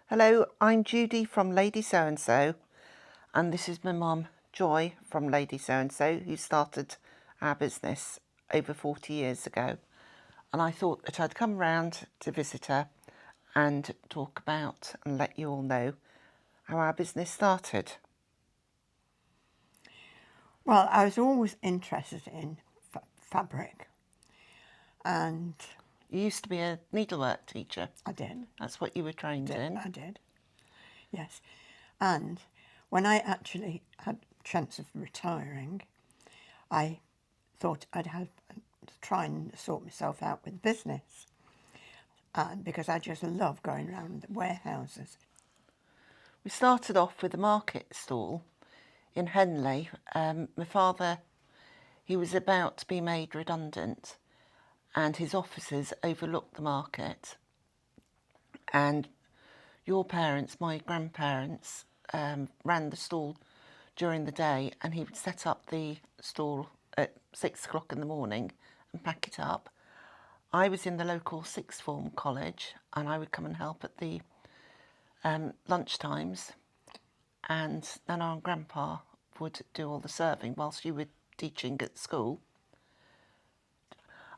Hello, I'm Judy from Lady So-and-so, and this is my mum, Joy, from Lady So-and-so, who started our business over 40 years ago. And I thought that I'd come round to visit her and talk about and let you all know how our business started. Well, I was always interested in fabric, and You used to be a needlework teacher. I did. That's what you were trained in. I did, yes. And when I actually had a chance of retiring, I thought I'd have to try and sort myself out with business, and because I just love going around the warehouses. We started off with a market stall in Henley. My father, he was about to be made redundant, and his offices overlooked the market. And your parents, my grandparents, ran the stall during the day, and he would set up the stall at 6 o'clock in the morning and pack it up. I was in the local sixth form college, and I would come and help at the lunch times, and then our grandpa would do all the serving whilst you were teaching at school.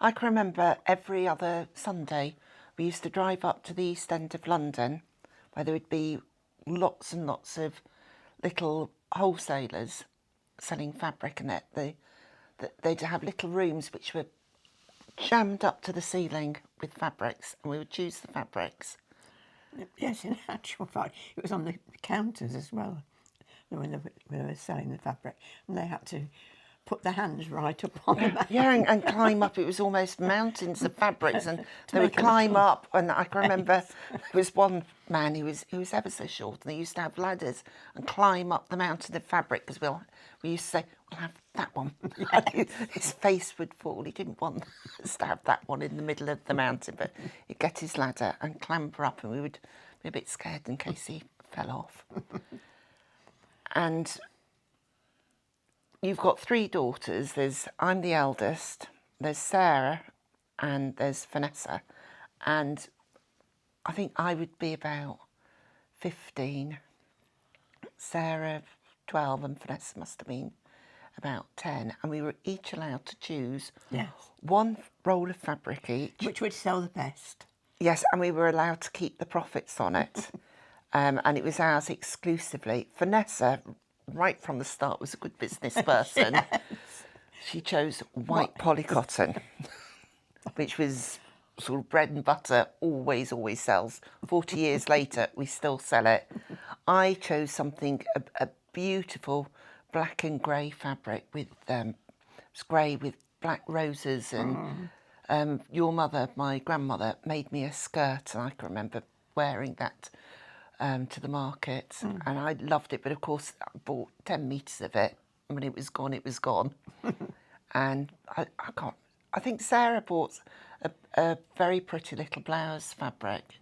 I can remember every other Sunday we used to drive up to the East End of London, where there would be lots and lots of little wholesalers selling fabric, and they'd have little rooms which were jammed up to the ceiling with fabrics, and we would choose the fabrics. Yes, in actual fact, it was on the counters as well when they were selling the fabric, and they had to put their hands right up on them. Yeah, and climb up. It was almost mountains of fabrics, and they would climb up. And I can remember there was one man who was ever so short, and they used to have ladders and climb up the mountain of fabric, because we used to say, "We'll have that one." Yes. His face would fall. He didn't want us to have that one in the middle of the mountain, but he'd get his ladder and clamber up, and we would be a bit scared in case he fell off. And you've got 3 daughters. I'm the eldest, there's Sarah, and there's Vanessa. And I think I would be about 15, Sarah 12, and Vanessa must have been about 10. And we were each allowed to choose one roll of fabric each. Which would sell the best. Yes, and we were allowed to keep the profits on it. And it was ours exclusively. Vanessa, right from the start, was a good business person. Yes. She chose white polycotton, which was sort of bread and butter, always sells. 40 years later, we still sell it. I chose something, a beautiful black and grey fabric with, it was grey with black roses, and your mother, my grandmother, made me a skirt, and I can remember wearing that to the market, and I loved it. But of course, I bought 10 metres of it, and when it was gone, it was gone. And I think Sarah bought a very pretty little blouse fabric.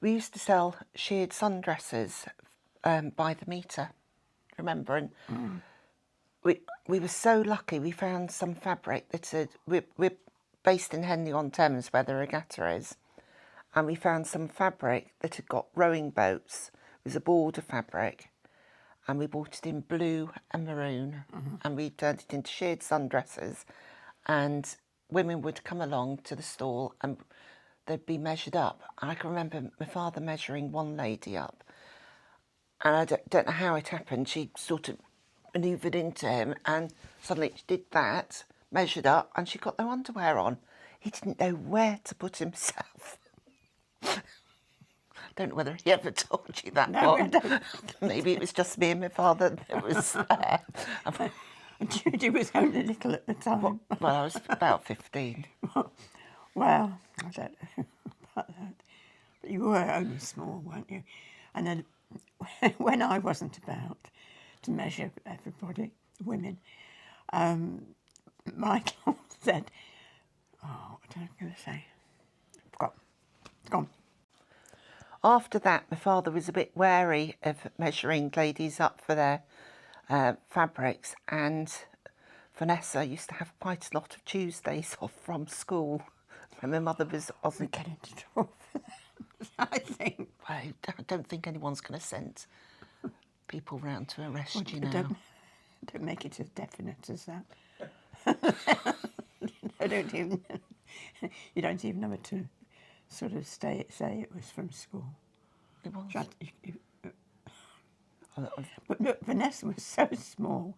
We used to sell sheared sundresses by the metre, remember? And we were so lucky. We found some fabric that we're based in Henley on Thames, where the regatta is. And we found some fabric that had got rowing boats. It was a border fabric, and we bought it in blue and maroon, and we turned it into sheared sundresses, and women would come along to the stall and they'd be measured up. I can remember my father measuring one lady up, and I don't know how it happened. She sort of manoeuvred into him, and suddenly she did that, measured up, and she got no underwear on. He didn't know where to put himself. Don't know whether he ever told you that. No, I don't. Maybe it was just me and my father that was there. Judy was only little at the time. Well, I was about 15. Well, I don't know about that. But you were only small, weren't you? And then when I wasn't about to measure everybody, women, Michael said, what am I going to say? Forgot. It's gone. After that, my father was a bit wary of measuring ladies up for their fabrics, and Vanessa used to have quite a lot of Tuesdays off from school when my mother wasn't Get into trouble for that. I think. I don't think anyone's going to send people round to arrest you now. Don't make it as definite as that. I don't even. You don't even have to sort of say it was from school. It was. But look, Vanessa was so small.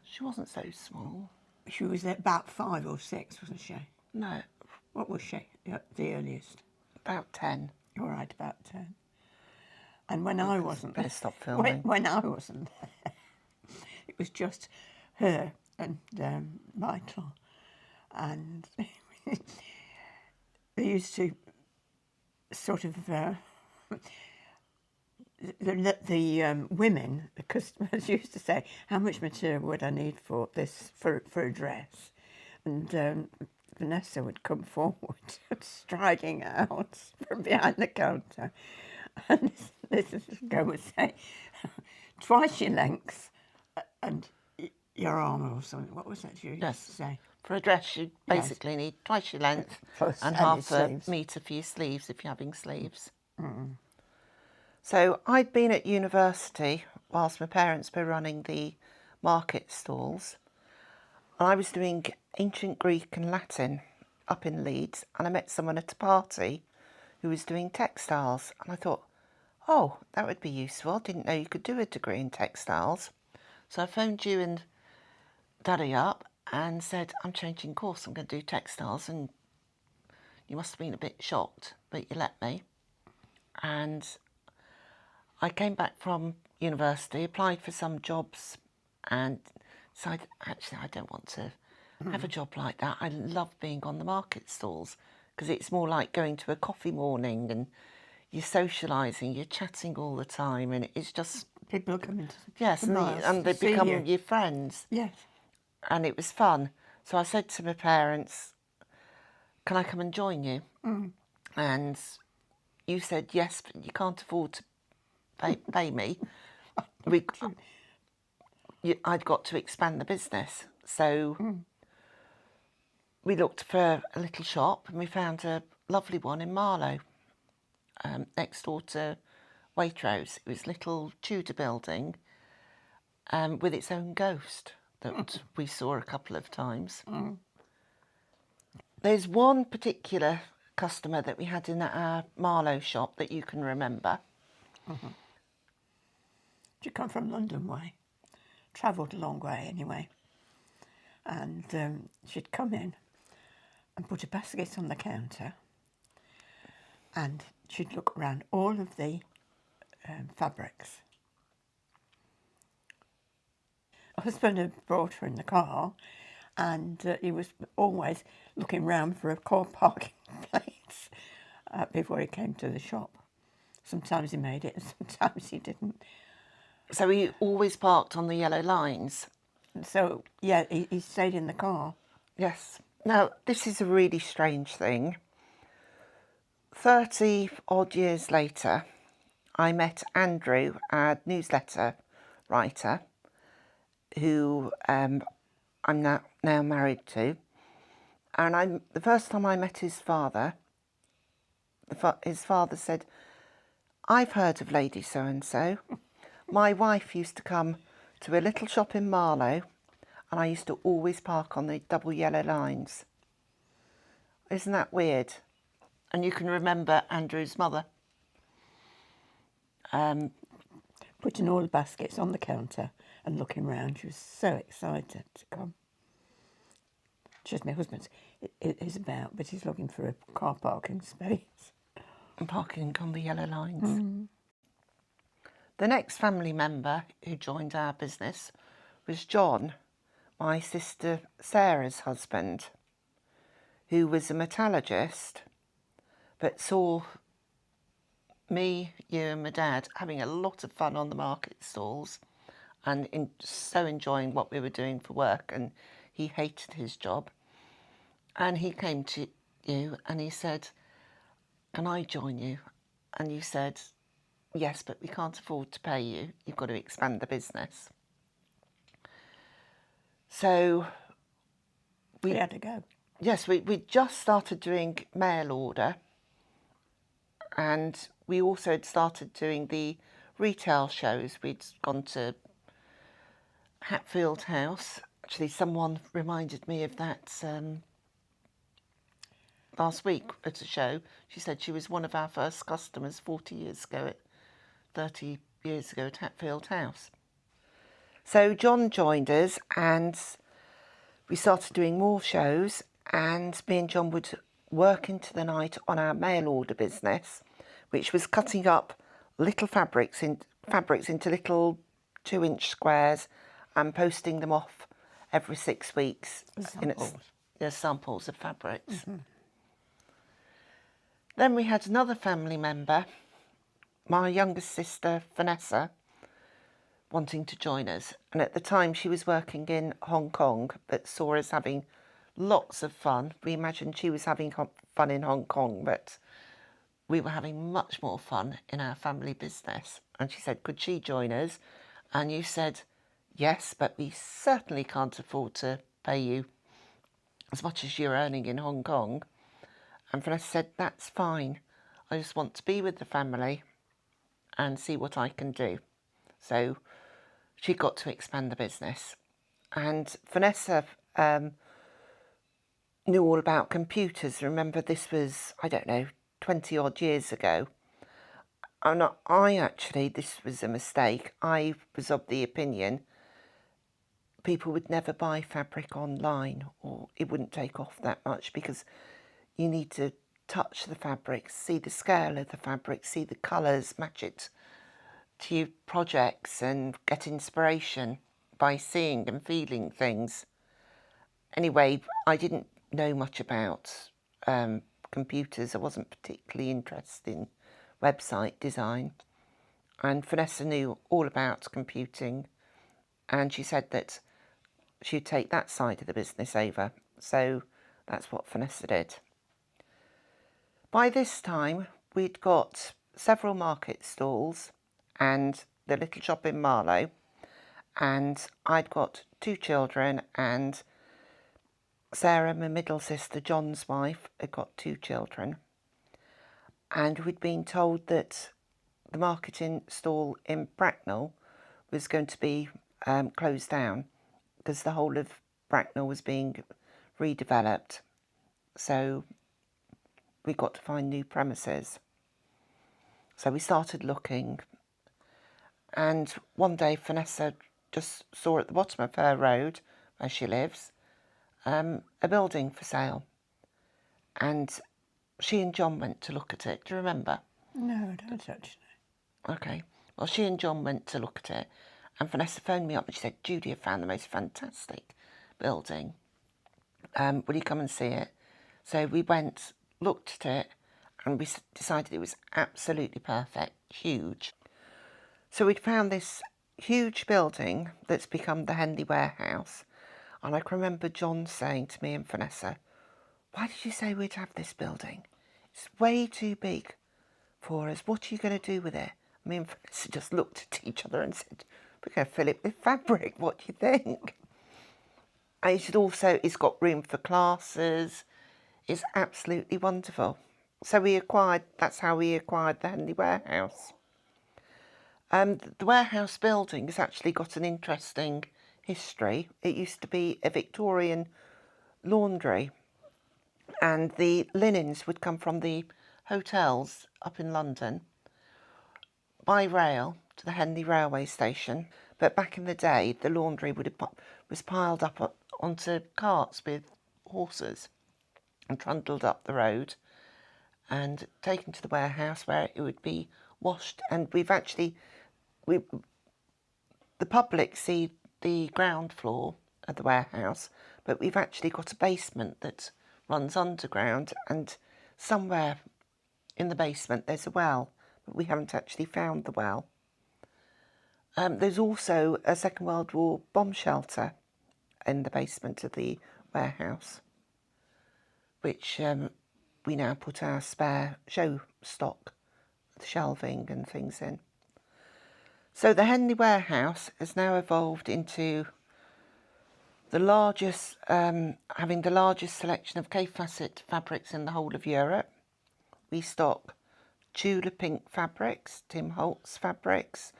She wasn't so small. She was about 5 or 6, wasn't she? No, What was she? The earliest. about 10. All right, about 10. And when I wasn't, Better stop filming. when I wasn't there, it was just her and Michael, and they used to sort of the women, the customers used to say, "How much material would I need for this for a dress?" And Vanessa would come forward, striding out from behind the counter, and this girl would say, "Twice your length and your armour," or something. What was that you used to say? For a dress, you basically need twice your length Plus and any half a sleeves. metre for your sleeves if you're having sleeves. So I'd been at university whilst my parents were running the market stalls. I was doing ancient Greek and Latin up in Leeds, and I met someone at a party who was doing textiles, and I thought, oh, that would be useful. I didn't know you could do a degree in textiles. So I phoned you and Daddy up and said, I'm changing course, I'm going to do textiles, and you must have been a bit shocked, but you let me. And I came back from university, applied for some jobs, and decided, actually, I don't want to have a job like that. I love being on the market stalls because it's more like going to a coffee morning and you're socialising, you're chatting all the time, and it's just... People are coming to Yes, to Mars and they to see become you. your friends. Yes. And it was fun. So I said to my parents, can I come and join you? And you said, yes, but you can't afford to pay me. I'd got to expand the business. So we looked for a little shop and we found a lovely one in Marlow, next door to Waitrose. It was a little Tudor building with its own ghost that we saw a couple of times. There's one particular customer that we had in our Marlow shop that you can remember. She come from London way, travelled a long way anyway, and she'd come in and put a basket on the counter, and she'd look around all of the fabrics. Her husband had brought her in the car, and he was always looking round for a car parking place before he came to the shop. Sometimes he made it, and sometimes he didn't. So he always parked on the yellow lines. So, yeah, he stayed in the car. Yes. Now, this is a really strange thing. 30 odd years later, I met Andrew, our newsletter writer, who I'm now married to. And the first time I met his father, his father said, I've heard of Lady So-and-so. My wife used to come to a little shop in Marlow, and I used to always park on the double yellow lines. Isn't that weird? And you can remember Andrew's mother. Putting all the baskets on the counter and looking round. She was so excited to come. Just my husband is about, but he's looking for a car parking space. And parking on the yellow lines. The next family member who joined our business was John, my sister Sarah's husband, who was a metallurgist, but saw me, you and my dad having a lot of fun on the market stalls and so enjoying what we were doing for work, and he hated his job. And he came to you and he said, can I join you? And you said, yes, but we can't afford to pay you. You've got to expand the business. So We had to go. Yes, we just started doing mail order, and we also had started doing the retail shows. We'd gone to Hatfield House. Actually, someone reminded me of that last week at a show. She said she was one of our first customers 30 years ago at Hatfield House. So John joined us and we started doing more shows, and me and John would work into the night on our mail order business, which was cutting up little fabrics into little 2-inch squares and posting them off every 6 weeks in samples of fabrics. Mm-hmm. Then we had another family member, my youngest sister Vanessa, wanting to join us, and at the time she was working in Hong Kong but saw us having lots of fun. We imagined she was having fun in Hong Kong, but we were having much more fun in our family business, and she said, could she join us? And you said, yes, but we certainly can't afford to pay you as much as you're earning in Hong Kong. And Vanessa said, that's fine, I just want to be with the family and see what I can do. So she got to expand the business. And Vanessa knew all about computers. Remember, this was, 20 odd years ago. And this was a mistake. I was of the opinion people would never buy fabric online, or it wouldn't take off that much, because you need to touch the fabric, see the scale of the fabric, see the colours, match it to your projects and get inspiration by seeing and feeling things. Anyway, I didn't know much about computers. I wasn't particularly interested in website design. And Vanessa knew all about computing, and she said that she'd take that side of the business over. So that's what Vanessa did. By this time, we'd got several market stalls and the little shop in Marlow, and I'd got 2 children, and Sarah, my middle sister, John's wife, had got 2 children. And we'd been told that the marketing stall in Bracknell was going to be closed down because the whole of Bracknell was being redeveloped. So we got to find new premises. So we started looking, and one day Vanessa just saw at the bottom of her road where she lives a building for sale, and she and John went to look at it. Do you remember? No, I don't actually. Okay. Well, she and John went to look at it, and Vanessa phoned me up and she said, Judy, I found the most fantastic building. Will you come and see it? So we went, looked at it, and we decided it was absolutely perfect, huge. So we'd found this huge building that's become the Henley warehouse. And I can remember John saying to me and Vanessa, why did you say we'd have this building? It's way too big for us. What are you going to do with it? Me and Vanessa just looked at each other and said, we're going to fill it with fabric. What do you think? And it's got room for classes. It's absolutely wonderful. So that's how we acquired the Henley warehouse. The warehouse building has actually got an interesting history. It used to be a Victorian laundry, and the linens would come from the hotels up in London by rail to the Henley railway station. But back in the day, the laundry was piled up onto carts with horses and trundled up the road and taken to the warehouse, where it would be washed. And the public see the ground floor of the warehouse, but we've actually got a basement that runs underground, and somewhere in the basement there's a well, but we haven't actually found the well. There's also a Second World War bomb shelter in the basement of the warehouse, which we now put our spare show stock, the shelving and things in. So the Henley warehouse has now evolved into the largest, having the largest selection of K-facet fabrics in the whole of Europe. We stock Tudor Pink fabrics, Tim Holtz fabrics,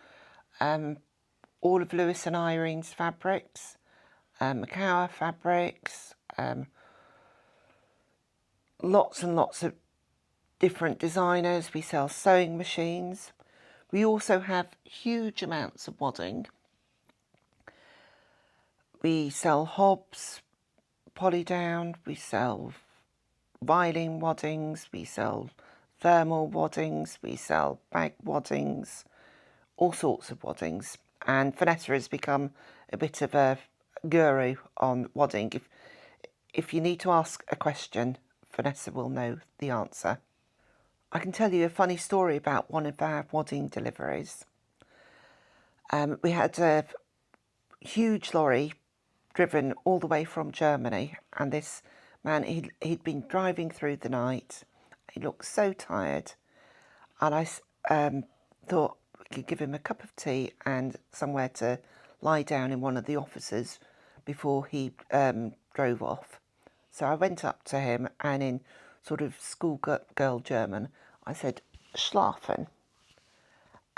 all of Lewis and Irene's fabrics, Macawa fabrics, lots and lots of different designers. We sell sewing machines. We also have huge amounts of wadding. We sell hobs, polydown, we sell violin waddings, we sell thermal waddings, we sell bag waddings, all sorts of waddings. And Vanessa has become a bit of a guru on wadding. If you need to ask a question, Vanessa will know the answer. I can tell you a funny story about one of our wadding deliveries. We had a huge lorry driven all the way from Germany, and this man, he'd been driving through the night. He looked so tired, and I thought we could give him a cup of tea and somewhere to lie down in one of the offices before he drove off. So I went up to him, and in sort of schoolgirl German, I said, "Schlafen."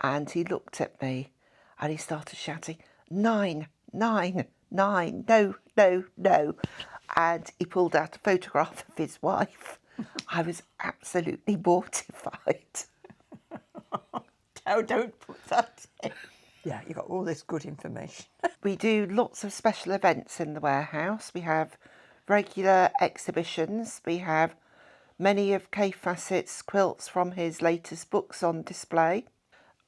And he looked at me and he started shouting, "Nine, nine, nine, no, no, no." And he pulled out a photograph of his wife. I was absolutely mortified. Oh, don't put that in. Yeah, you got all this good information. We do lots of special events in the warehouse. We have regular exhibitions. We have many of Kay Fassett's quilts from his latest books on display.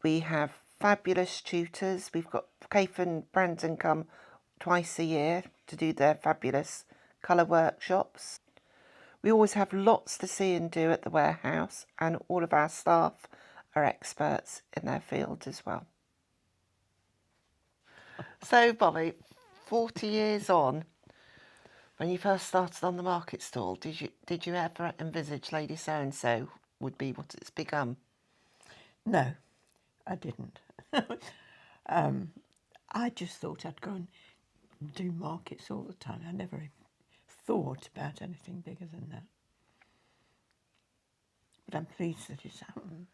We have fabulous tutors. We've got Kay and Brandon come twice a year to do their fabulous colour workshops. We always have lots to see and do at the warehouse, and all of our staff are experts in their field as well. So, Bobby, 40 years on, when you first started on the market stall, did you ever envisage Lady So-and-so would be what it's become? No, I didn't. I just thought I'd go and do markets all the time. I never thought about anything bigger than that. But I'm pleased that it's happened.